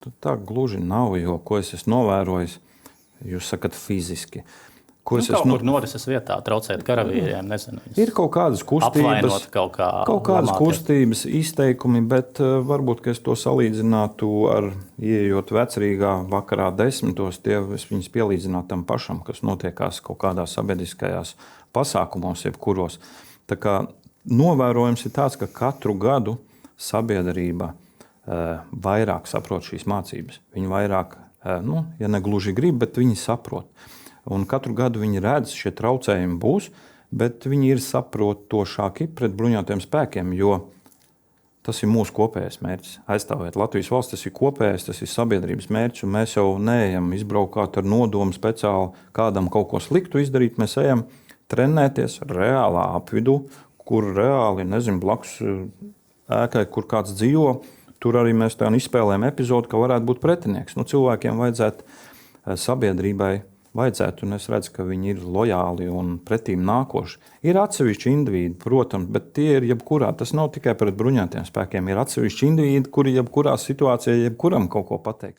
Tā gluži nav, jo ko es esmu novērojis, jūs sakat fiziski. Ko es Kaut esmu kur norises vietā traucējot karavīriem, nezinu. Ir kaut kādas kustības, Apvainot kaut kā kādas lamāties. kustības, izteikumi, bet varbūt, ka es to salīdzinātu ar ieejot vecrīgā vakarā 10. Es viņus pielīdzinātu tam pašam, kas notiekās kaut kādās sabiedriskajās pasākumos, jebkuros. Tā kā novērojums ir tāds, ka katru gadu sabiedrība vairāk saprot šīs mācības. Viņi vairāk, ja ne gluži grib, bet viņi saprot. Un katru gadu viņi redz, šie traucējumi būs, bet viņi ir saprotošāki pret bruņotajiem spēkiem, jo tas ir mūsu kopējais mērķis. Aizstāvēt Latvijas valsts, tas ir kopējais, tas ir sabiedrības mērķis, un mēs jau neejam izbraukāt ar nodomu speciāli kādam kaut ko sliktu izdarīt. Mēs ejam trenēties reālā apvidū, kur reāli, blakus ēkai, kur kāds dzīvo. Tur arī mēs tā izspēlējam epizodu, ka varētu būt pretinieks. Cilvēkiem vajadzētu sabiedrībai. Un es redzu, ka viņi ir lojāli un pretīm nākoši. Ir atsevišķi indivīdi, protams, bet tie ir jebkurā. Tas nav tikai pret bruņotajiem spēkiem. Ir atsevišķi indivīdi, kuri jebkurā situācijā jebkuram kaut ko pateiks.